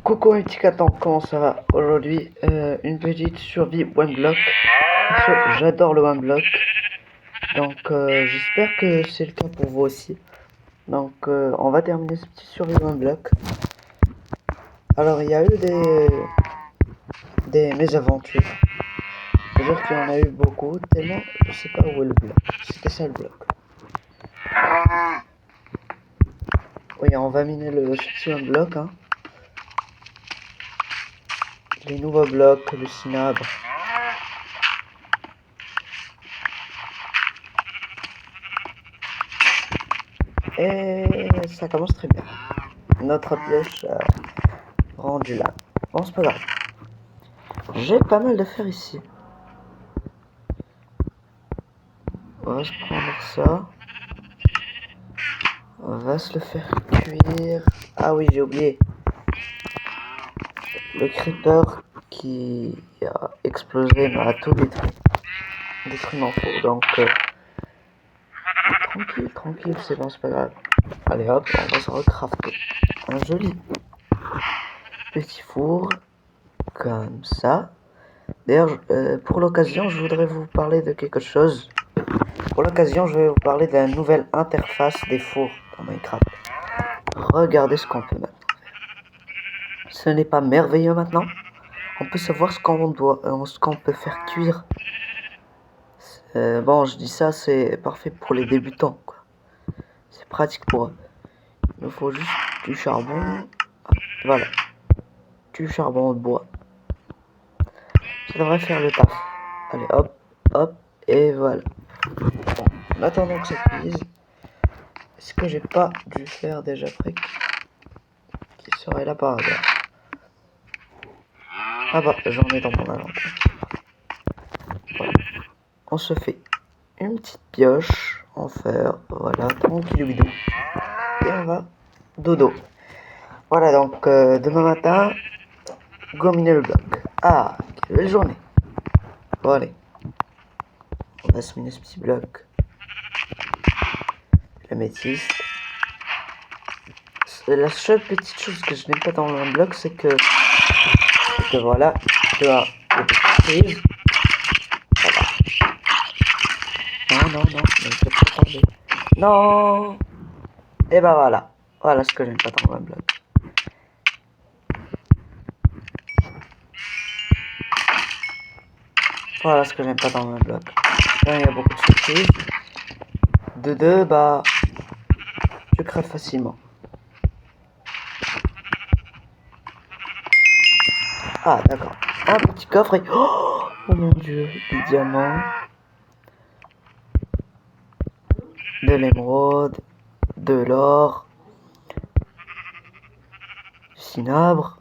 Coucou mes petits catons, comment ça va? Aujourd'hui, une petite survie one block. J'adore le one block. Donc j'espère que c'est le cas pour vous aussi. Donc on va terminer ce petit survie one block. Alors il y a eu des mésaventures. C'est-à-dire qu'il y en a eu beaucoup, tellement je sais pas où est le bloc. C'était ça le bloc. Oui, on va miner le petit one block, hein. Les nouveaux blocs, le cinabre. Et ça commence très bien. Notre piège rendu là. Bon, c'est pas grave. J'ai pas mal de fer ici. On va se prendre ça. On va se le faire cuire. Ah oui, j'ai oublié. Le creeper qui a explosé m'a tout détruit. Détruit mon four. Donc, tranquille, c'est bon, c'est pas grave. Allez hop, on va se recrafter un joli petit four. Comme ça. D'ailleurs, pour l'occasion, je voudrais vous parler de quelque chose. Pour l'occasion, je vais vous parler de la nouvelle interface des fours dans Minecraft. Regardez ce qu'on peut maintenant faire. Ce n'est pas merveilleux maintenant? On peut savoir ce qu'on peut faire cuire. Bon, je dis ça, c'est parfait pour les débutants, quoi. C'est pratique pour eux. Il nous faut juste du charbon. Voilà. Du charbon de bois. Ça devrait faire le taf. Allez, hop, et voilà. Bon, en attendant que ça cuise, est-ce que j'ai pas dû faire déjà prêt qui serait là par hasard? Ah bah, j'en ai dans mon inventaire. Voilà. On se fait une petite pioche en fer, voilà, tranquillou. Et on va dodo. Voilà, donc demain matin, gominer le bloc. Ah, quelle belle journée. Bon, allez. On va se miner ce petit bloc. La métisse. La seule petite chose que je n'aime pas dans le bloc, c'est que voilà, tu as des petites prises. Voilà. Non, mais je peux pas tomber. Non. Et bah voilà. Voilà ce que j'aime pas dans le bloc. Voilà ce que j'aime pas dans le bloc. Là, il y a beaucoup de surprises. De deux, bah, je crève facilement. Ah, d'accord. Un petit coffre et... Oh mon dieu, des diamants. De l'émeraude. De l'or. Du cinabre.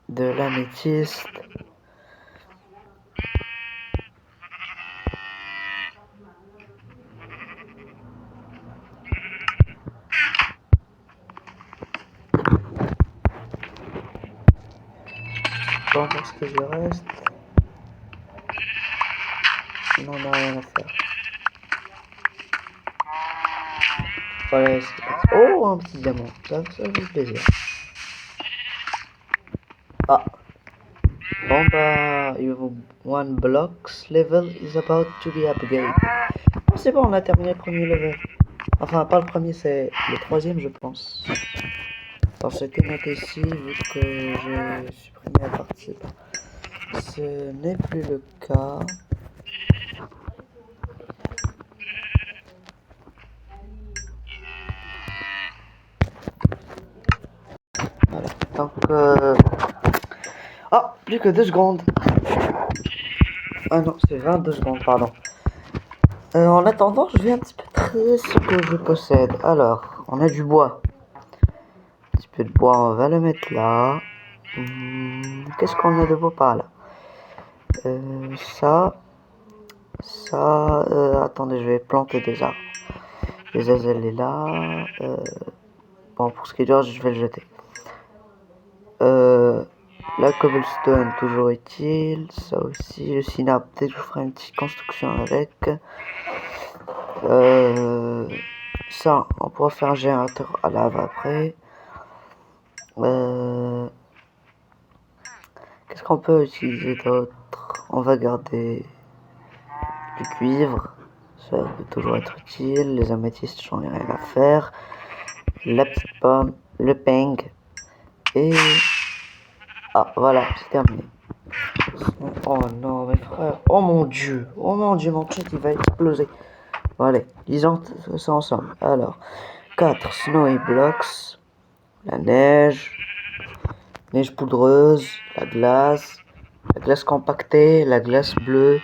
De l'améthyste. Bon, parce que je reste... Sinon, on n'a rien à faire. Voilà, c'est parti. Oh, un petit diamant. Ça fait plaisir. Ah. Bon, bah, one block's level is about to be upgraded. Oh, c'est bon, on a terminé le premier level. Enfin, pas le premier, c'est le troisième, je pense. Alors, c'était noté ici, vu que j'ai supprimé la partie. Ce n'est plus le cas. Voilà, donc... Oh, plus que 2 secondes. Ah non, c'est 22 secondes, pardon. En attendant, je vais un petit peu trier ce que je possède. Alors, on a du bois. Un petit peu de bois, on va le mettre là. Qu'est-ce qu'on a de beau par là? Ça. Attendez, je vais planter des arbres. Les azelles est là. Bon, pour ce qui est d'or, je vais le jeter. La cobblestone, toujours utile. Ça aussi, le cinabre, peut-être je ferai une petite construction avec. ça, on pourra faire un générateur à lave après. Qu'est-ce qu'on peut utiliser d'autre? On va garder du cuivre, ça peut toujours être utile. Les améthystes, j'en ai rien à faire. La petite pomme, le peng, et... Ah, voilà, c'est terminé. Oh non, mes frères, oh mon dieu, mon chat, il va exploser. Voilà, lisons ça ensemble. Alors, 4 snowy blocks, la neige poudreuse, la glace compactée, la glace bleue,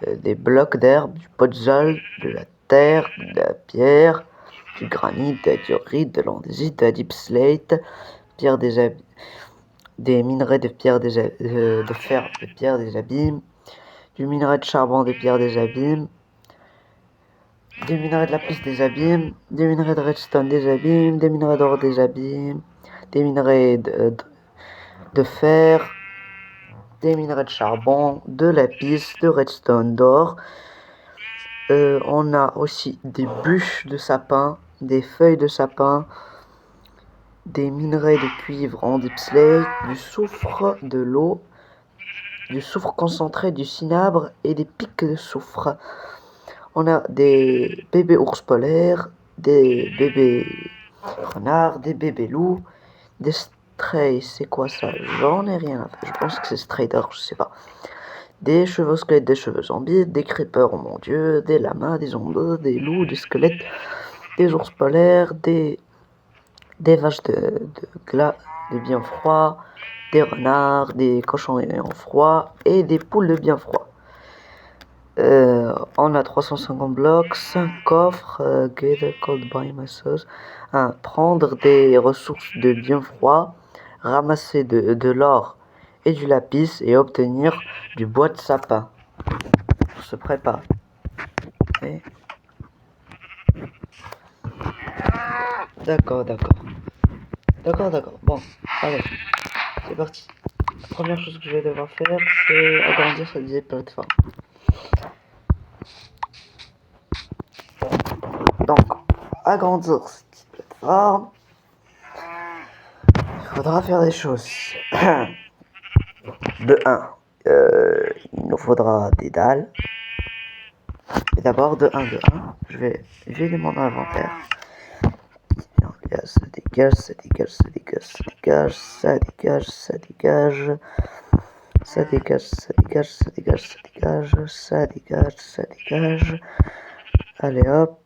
des blocs d'herbe, du podzol, de la terre, de la pierre, du granit, de la diorite, de l'andésite, de la deep slate, pierre des minerais de pierre de fer des pierres des abîmes, du minerai de charbon des pierres des abîmes, des minerais de lapis des abîmes, des minerais de redstone des abîmes, des minerais d'or des abîmes, des minerais de fer, des minerais de charbon, de lapis, de redstone, d'or. On a aussi des bûches de sapin, des feuilles de sapin, des minerais de cuivre en deep slate, du soufre, de l'eau, du soufre concentré, du cinabre et des pics de soufre. On a des bébés ours polaires, des bébés renards, des bébés loups, des strays, c'est quoi ça? J'en ai rien à faire, je pense que c'est Strider, je sais pas. Des chevaux squelettes, des cheveux zombies, des creepers, oh mon dieu, des lamas, des zombies, des loups, des squelettes, des ours polaires, des vaches de glace, de bien froid, des renards, des cochons en froid et des poules de bien froid. On a 350 blocs, 5 coffres, get cold by my sauce, prendre des ressources de bien froid, ramasser de l'or et du lapis et obtenir du bois de sapin. On se prépare. Okay. D'accord. Bon, allez, c'est parti. La première chose que je vais devoir faire, c'est agrandir cette plateforme. Donc, agrandir cette plateforme, il faudra faire des choses. De 1, il nous faudra des dalles. Et d'abord, de 1, je vais vider mon inventaire. Ça dégage. Allez hop,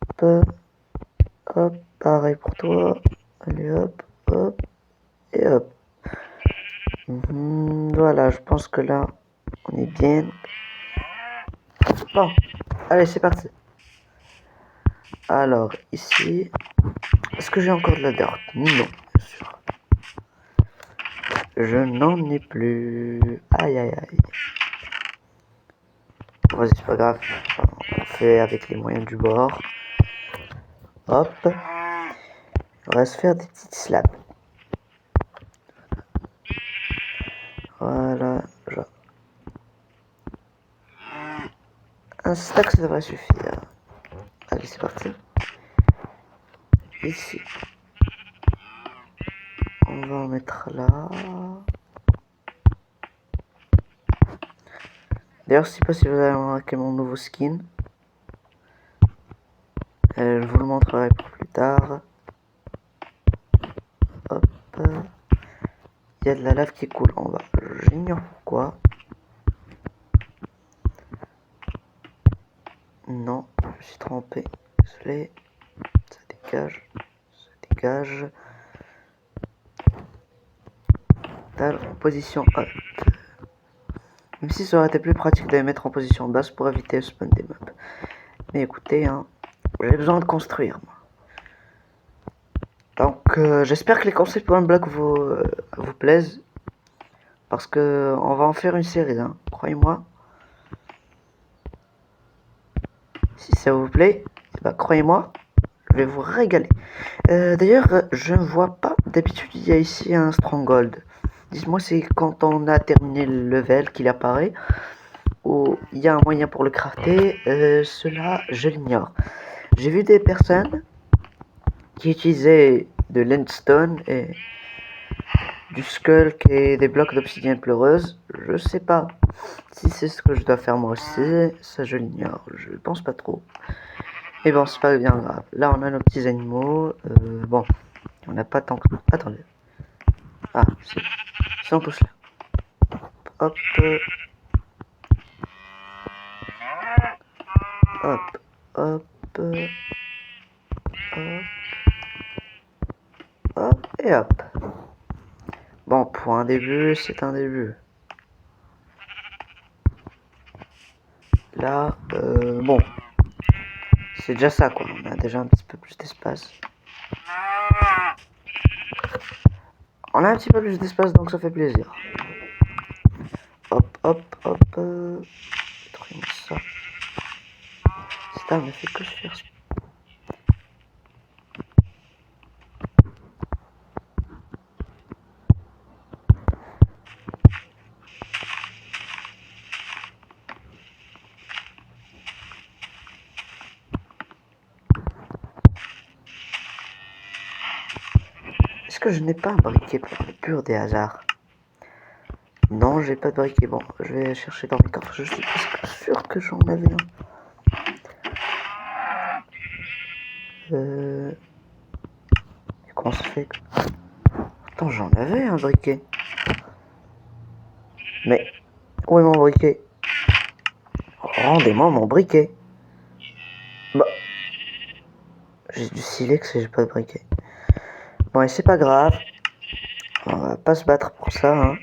pareil pour toi. Allez hop, et hop. Voilà, je pense que là, on est bien. Bon, allez, c'est parti. Alors, ici, est-ce que j'ai encore de la dirt? Non, bien sûr. Je n'en ai plus. Aïe. Vas-y, c'est pas grave. On fait avec les moyens du bord. Hop. On va se faire des petites slabs. Voilà. Genre. Un stack, ça devrait suffire. Allez, c'est parti. Ici. On va en mettre là. D'ailleurs, je sais pas si vous avez remarqué mon nouveau skin. Je vous le montrerai pour plus tard. Hop. Il y a de la lave qui coule en bas. J'ignore pourquoi. Non, je me suis trompé. Désolé. Ça dégage. Dalle en position haute. Même si ça aurait été plus pratique de les mettre en position basse pour éviter le spawn des mobs. Mais écoutez, j'ai besoin de construire, moi. Donc, j'espère que les concepts One Block vous plaisent. Parce que on va en faire une série, croyez-moi. Si ça vous plaît, bah, croyez-moi, je vais vous régaler. D'ailleurs, je ne vois pas, d'habitude il y a ici un stronghold. Dites-moi c'est quand on a terminé le level qu'il apparaît. Ou il y a un moyen pour le crafter. Cela, je l'ignore. J'ai vu des personnes qui utilisaient de l'endstone et du skulk et des blocs d'obsidienne pleureuse. Je sais pas si c'est ce que je dois faire moi aussi, ça je l'ignore, je pense pas trop. Et bon, c'est pas bien grave. Là on a nos petits animaux, bon, on n'a pas tant que... Attendez. Ah, si on touche là. Hop. Hop. Hop. Hop. Hop. Et hop. Bon, pour un début, c'est un début. Là, bon. C'est déjà ça, quoi. On a déjà un petit peu plus d'espace. On a un petit peu plus d'espace, donc ça fait plaisir. Hop, hop, hop. Ça. Putain, ne fait que se faire. Est-ce que je n'ai pas un briquet pour le pur des hasards? Non, j'ai pas de briquet. Bon, je vais chercher dans mes coffres. Je suis presque sûr que j'en avais un. Comment ça fait que... Attends, j'en avais un briquet. Mais où est mon briquet? Rendez-moi mon briquet. Bah, j'ai du silex et j'ai pas de briquet. Bon, et c'est pas grave. On va pas se battre pour ça, hein.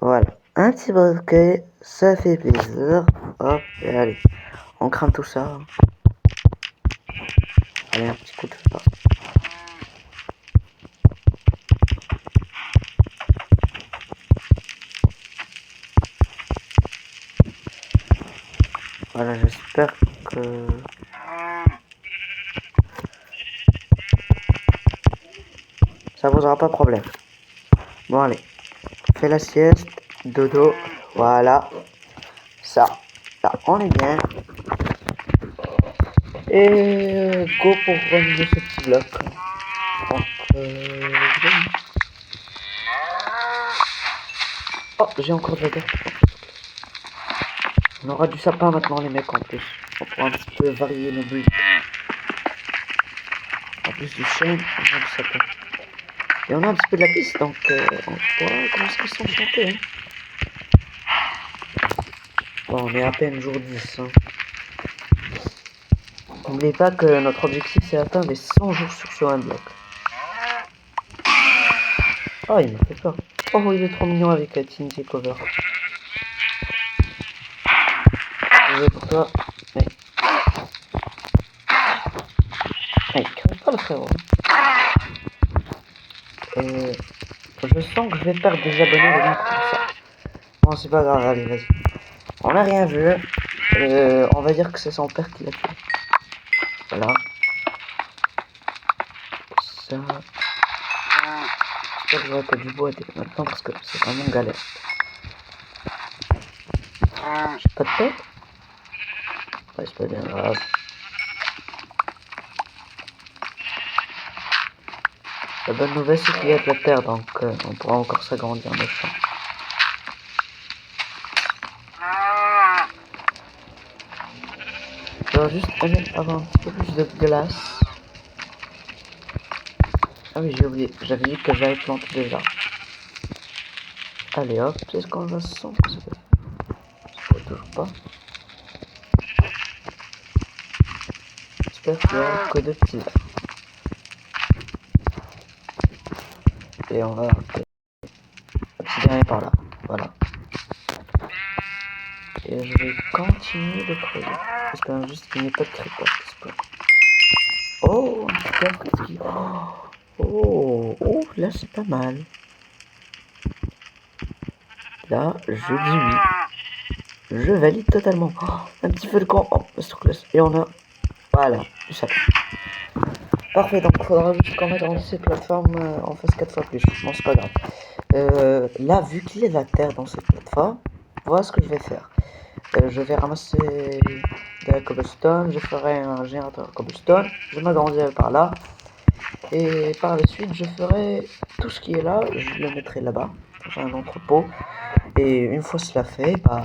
Voilà. Un petit briquet, ça fait plaisir. Hop, et allez. On crame tout ça. Allez, un petit coup de feu. Voilà, j'espère que... ça posera pas de problème. Bon, allez. Fais la sieste. Dodo. Voilà. Ça. Là, on est bien. Et go pour ramener ce petit bloc. Donc, oh, j'ai encore de la terre. On aura du sapin maintenant, les mecs, en plus. On pourra un petit peu varier nos buts. En plus du chêne, on a du sapin. Et on a un petit peu de la piste, donc on pourra commencer à s'enchanter. Hein. Bon, on est à peine jour 10. Hein. N'oubliez pas que notre objectif, c'est atteindre les 100 jours sur un bloc. Oh, il me fait peur. Oh, il est trop mignon avec la Tinty Cover. Désolé pour toi. Mais... hey, crève pas le frérot. Je sens que je vais perdre des abonnés rien que pour ça. Bon, c'est pas grave, allez, vas-y. On n'a rien vu. On va dire que c'est son père qui l'a tué. Voilà. Ça... j'espère que j'aurai pas du bois maintenant parce que c'est vraiment galère. J'ai pas de tête. Ouais, c'est pas bien grave. La bonne nouvelle, c'est qu'il y a de la terre, donc on pourra encore s'agrandir nos champs. Je dois juste avoir un petit peu plus de glace. Ah oui, j'ai oublié. J'avais dit que j'avais planté déjà. Allez hop, est-ce qu'on va se sentir? Je ne toujours pas. J'espère qu'il y aura que 2 petits là. Et on va arrêter. Un petit dernier par là. Voilà. Et je vais continuer de creuser. J'espère juste qu'il n'y ait pas de creeper qui spawn. Oh, un petit coffre. Oh, là c'est pas mal. Là, je dis oui. Je valide totalement. Oh, un petit feu de camp. Oh, masterclass. Et on a... voilà, du sapin. Parfait, donc il faudra juste qu'on agrandisse cette plateforme en fasse 4 fois plus. Bon, c'est pas grave. Là, vu qu'il y a de la terre dans cette plateforme, voilà ce que je vais faire. Je vais ramasser de la cobblestone, je ferai un générateur cobblestone, je m'agrandirai par là. Et par la suite, je ferai tout ce qui est là, je le mettrai là-bas, dans un entrepôt. Et une fois cela fait, bah,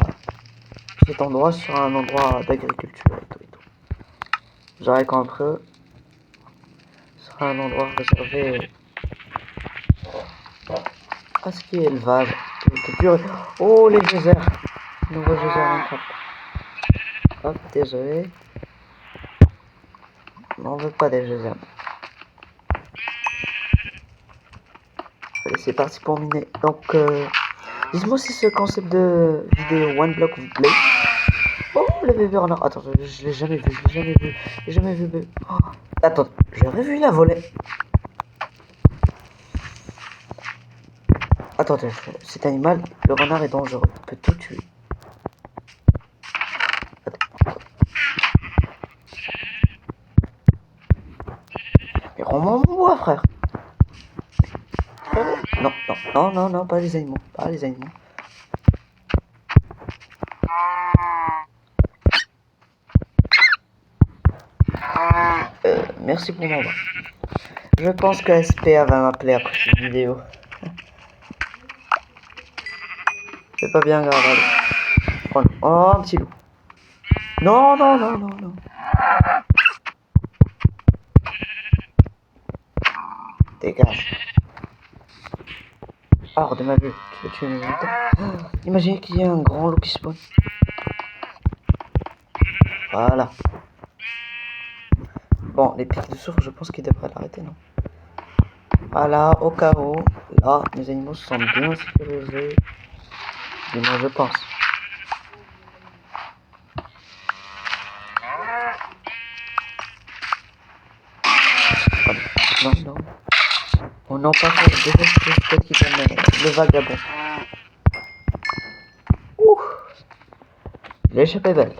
cet endroit sera un endroit d'agriculture et tout et tout. J'aurai qu'entre ce sera un endroit réservé à ce qui est élevage, agriculture. Oh, les geysers! Nouveau geyser Minecraft. Hop, désolé. On veut pas des geysers. Allez, c'est parti pour miner. Donc, dites-moi si ce concept de vidéo One Block vous plaît. Oh, le bébé renard. Attends, je l'ai jamais vu, je l'ai jamais vu. Oh, attends, j'aurais vu la volée. Attends, cet animal, le renard est dangereux, il peut tout tuer. Attends. Mais rends-moi mon bois, frère. Non, non, non, non, non, pas les animaux, pas les animaux. Merci pour mon bois. Je pense que SPA va m'appeler après cette vidéo. C'est pas bien grave, allez. Oh, oh, un petit loup. Non, non, non, non, non. Dégage. Hors de ma vue. Tu vas tuer mes habitants. Imaginez qu'il y a un grand loup qui spawn. Voilà. Bon, les pics de soufre, je pense qu'ils devraient l'arrêter, non? Voilà, au cas où, là, mes animaux se sentent bien sécurisés. Du moins, je pense. Non, non. Oh non, pas ça, je déteste le spot qui donne le vagabond. Ouh. L'échappée belle.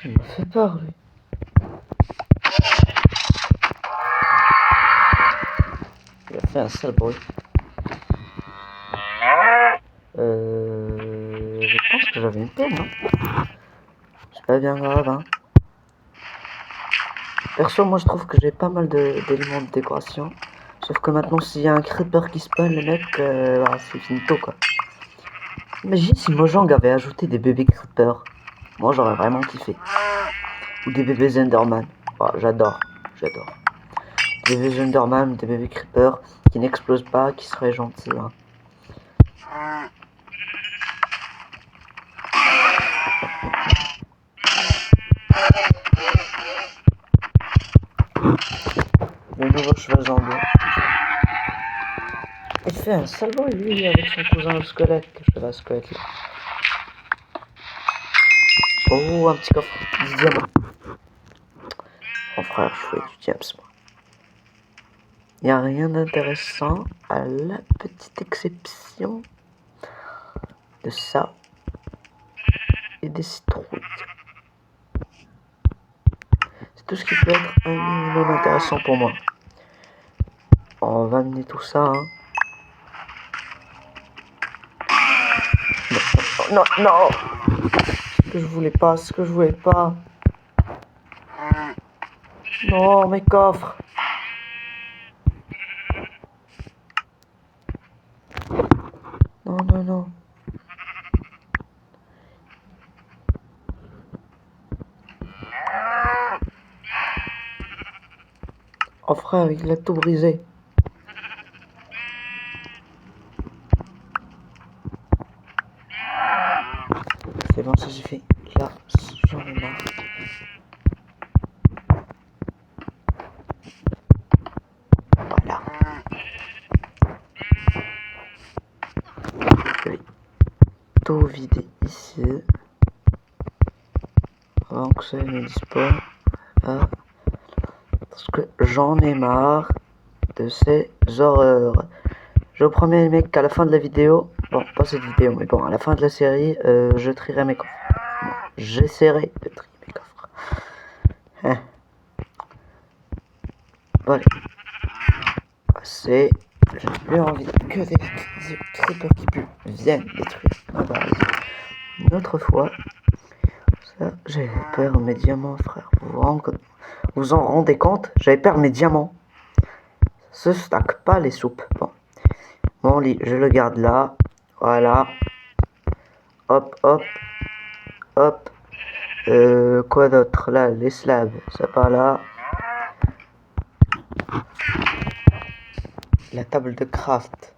Il me fait peur, lui. Il a fait un sale bruit. Je pense que j'avais une peine, non? C'est pas bien grave, hein. Perso, moi je trouve que j'ai pas mal d'éléments de décoration. Sauf que maintenant, s'il y a un creeper qui spawn, les mecs, bah, c'est finito quoi. Imagine si Mojang avait ajouté des bébés creepers. Moi j'aurais vraiment kiffé. Ou des bébés Enderman. Oh, j'adore, j'adore. Des bébés Enderman, des bébés creepers qui n'explosent pas, qui seraient gentils. Hein. Le nouveau cheval jambon. Il fait un sale bruit lui avec son cousin le squelette, le cheval squelette là. Oh, un petit coffre, 10 diamants. Mon frère, je fais du diams moi. Il n'y a rien d'intéressant à la petite exception de ça et des citrouilles. C'est tout ce qui peut être un minimum intéressant pour moi. On va amener tout ça. Hein. Non, non, non. Ce que je voulais pas, ce que je voulais pas. Non, mes coffres. Non, non, non. Oh frère, il a tout brisé. C'est bon, ça suffit. Là, j'en ai marre. Voilà. Je vais tout vider ici. Avant que ça ne disparaisse. Parce que j'en ai marre de ces horreurs. Je vous promets les mecs qu'à la fin de la vidéo, bon pas cette vidéo mais bon à la fin de la série, je trierai mes coffres. Bon, j'essaierai de trier mes coffres. Hein. Voilà. C'est... J'ai plus envie que des creepers qui puent. viennent détruire ma base. Une autre fois, ça, j'avais perdu mes diamants, frère. Vous en rendez compte? J'avais perdu mes diamants. Se stack pas les soupes. Bon. Mon lit, je le garde là. Voilà. Hop, hop. Hop. Quoi d'autre? Là, les slabs. C'est pas là. La table de craft.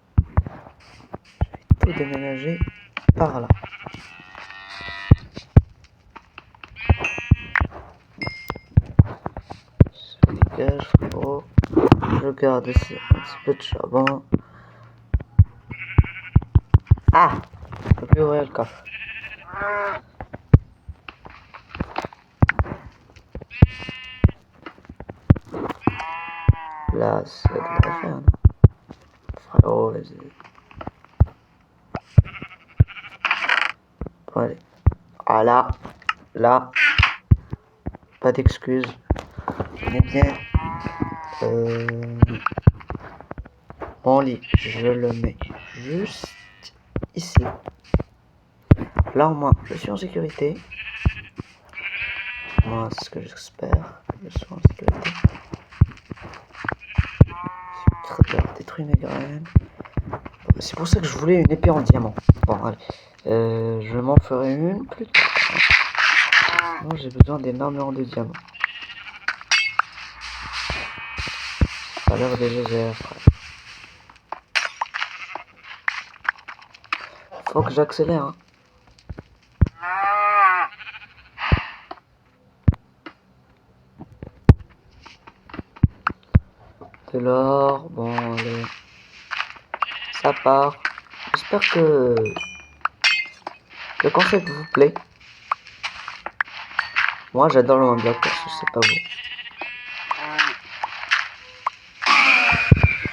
Je vais tout déménager par là. Ça dégage, frérot. Je garde ici un petit peu de charbon. Ah! Je peux plus ouvrir le coffre. Là, c'est de la faire, non? Frérot, vas-y. Bon, allez. Ah là. Là. Pas d'excuses. On est bien. Mon lit, je le mets juste ici. Là, au moins, je suis en sécurité. Moi, c'est ce que j'espère. Je suis en sécurité. Creeper détruit mes graines. C'est pour ça que je voulais une épée en diamant. Bon, allez. Je m'en ferai une plus tard. Moi, j'ai besoin d'énormément de diamants. Ça a l'air des geysers, frère. Faut que j'accélère, hein. De l'or, bon, allez. Ça part. J'espère que le concept vous plaît. Moi, j'adore le One-Block, je sais pas vous.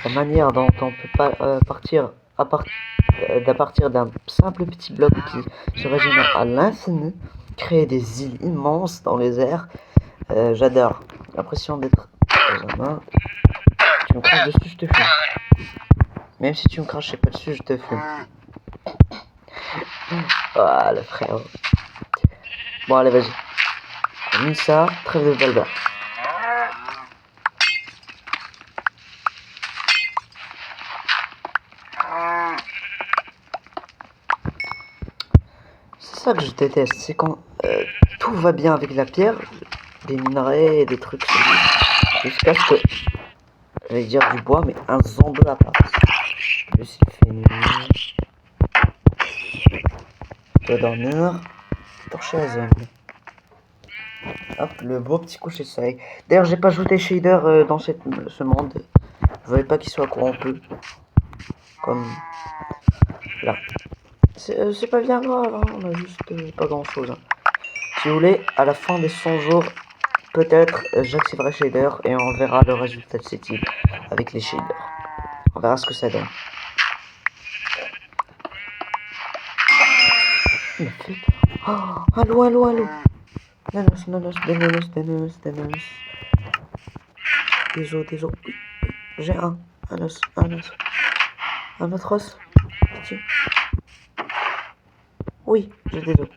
La manière dont on peut pas partir à partir d'un simple petit bloc qui se régénère à l'infini, créer des îles immenses dans les airs, j'adore. L'impression d'être dans un mode. Tu me craches dessus, je te fume. Même si tu me crachais pas dessus, je te fume. Ah, le frère. Bon, allez, vas-y. J'ai mis ça, trêve de balbert. C'est ça que je déteste, c'est quand tout va bien avec la pierre, des minerais et des trucs, jusqu'à ce que, j'allais dire du bois, mais un zombie apparaisse. Plus il fait nuit. Tu dois dormir, torcher la zone. Hop, le beau petit coucher de soleil. D'ailleurs, j'ai pas ajouté shader dans ce monde. Je voulais pas qu'il soit corrompu. Comme là. C'est pas bien grave, hein. On a juste pas grand chose. Hein. Si vous voulez, à la fin des 100 jours, peut-être j'activerai shader et on verra le résultat de cette île avec les shaders. On verra ce que ça donne. Oh, allô, allô, allô. Nanos, nanos, nanos, nanos, nanos. Des os, des os. Oui, oui. J'ai un os, un os. Un autre os. Pitié. Oui, j'ai des os.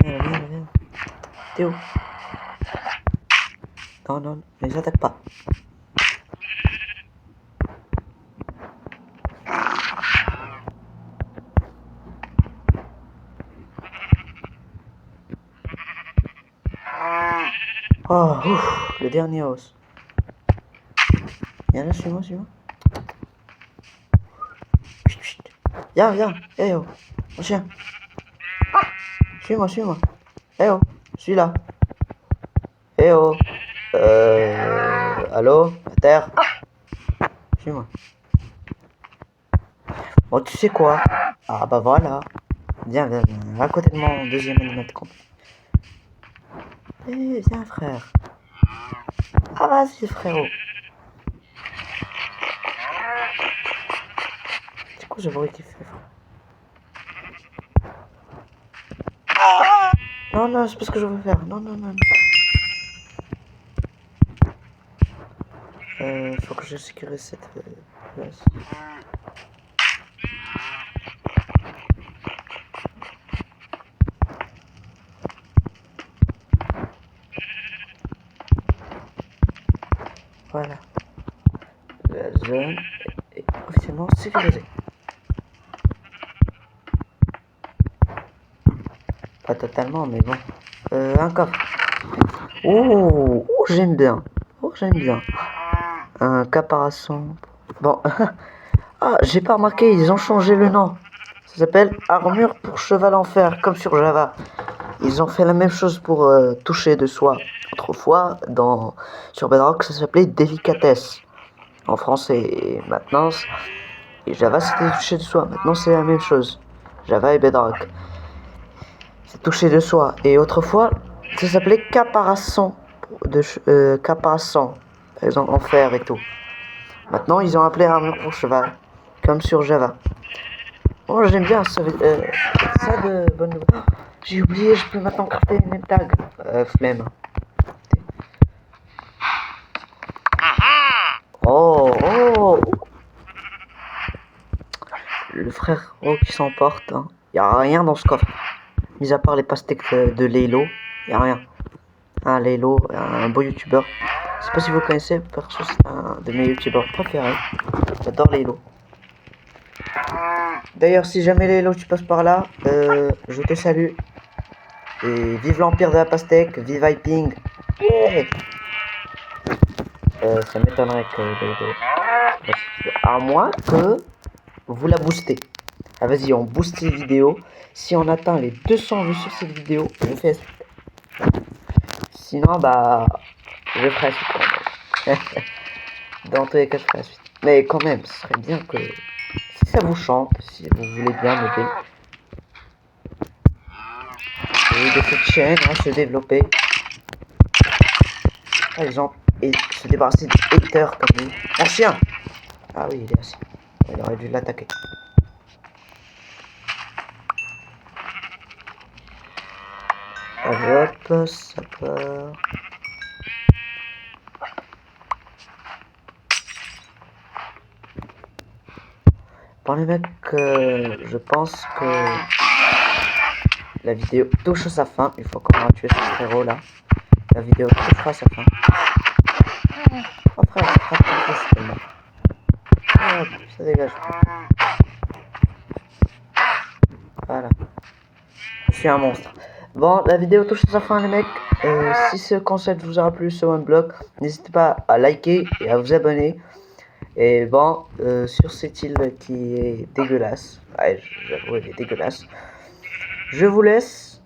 Viens, viens, viens. T'es où? Non, non, ne les attaque pas. Oh, ouf, le dernier os. Viens là, suis-moi, suis-moi. Viens, viens, eh oh, mon chien. Suis-moi, suis-moi. Eh oh, je suis là. Eh oh. Allô, la terre. Suis-moi. Bon, tu sais quoi? Ah bah voilà. Viens, viens, viens. À côté de mon deuxième animateur. Eh, viens, frère. Ah, vas-y, frérot. C'est quoi ce bruit qu'il fait, frère? Non, non, c'est pas ce que je veux faire. Non, non, non. Faut que je sécurise cette place. Voilà. La zone est officiellement sécurisée. Pas totalement, mais bon. Un coffre. Oh, oh j'aime bien. Oh, j'aime bien. Un caparazon. Bon. Ah, j'ai pas remarqué, ils ont changé le nom. Ça s'appelle armure pour cheval en fer, comme sur Java. Ils ont fait la même chose pour toucher de soi. Autrefois, sur Bedrock, ça s'appelait délicatesse en français. Et maintenant, et Java, c'était toucher de soi. Maintenant, c'est la même chose. Java et Bedrock. C'est toucher de soi. Et autrefois, ça s'appelait caparazon. Caparazon. Par exemple, en fer et tout. Maintenant, ils ont appelé armure pour cheval. Comme sur Java. Oh, j'aime bien ça. Ça de bonne nouvelle. Oh, j'ai oublié, je peux maintenant crafter une name tag. Flemme. Oh, oh. Le frère qui s'emporte. Hein. Y a rien dans ce coffre. Mis à part les pastèques de Laylo. Y a rien. Un Laylo, un beau youtubeur. Je sais pas si vous connaissez, perso c'est un de mes youtubeurs préférés. J'adore Laylo. D'ailleurs, si jamais Laylo tu passes par là, je te salue. Et vive l'empire de la pastèque, vive Hyping. Yeah. Ça m'étonnerait que Laylo. À moins que vous la boostez. Ah, vas-y, on booste les vidéos. Si on atteint les 200 vues sur cette vidéo, je fais la suite. Sinon, bah, je ferai la suite. Dans tous les cas, je ferai la suite. Mais quand même, ce serait bien que, si ça vous chante, si vous voulez bien m'aider, aider cette chaîne à se développer. Par exemple, et se débarrasser des haters comme lui. Mon chien! Ah oui, il est assis. Il aurait dû l'attaquer. Allez hop, ça part. Bon les mecs, je pense que la vidéo touche à sa fin. Il faut qu'on a tué ce frérot là. La vidéo touchera à sa fin. Après, hop, ça dégage. Voilà. Je suis un monstre. Bon, la vidéo touche à sa fin les mecs. Si ce concept vous aura plu, ce one block, n'hésitez pas à liker et à vous abonner. Et bon, sur cette île qui est dégueulasse, ouais, j'avoue, elle est dégueulasse. Je vous laisse.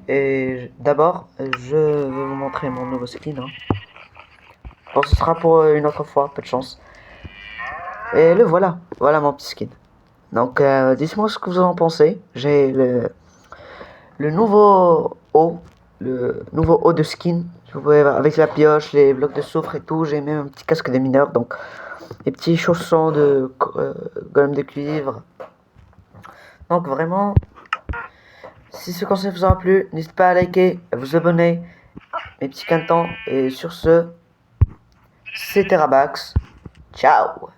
Et d'abord, je vais vous montrer mon nouveau skin. Hein. Bon, ce sera pour une autre fois, pas de chance. Et le voilà, voilà mon petit skin. Donc, dites-moi ce que vous en pensez. J'ai le nouveau haut, de skin. Vous pouvez, avec la pioche, les blocs de soufre et tout. J'ai même un petit casque de mineur, donc les petits chaussons de golem de cuivre. Donc vraiment, si ce concept vous aura plu, n'hésitez pas à liker, à vous abonner, mes petits cantons. Et sur ce, c'était Rabax. Ciao!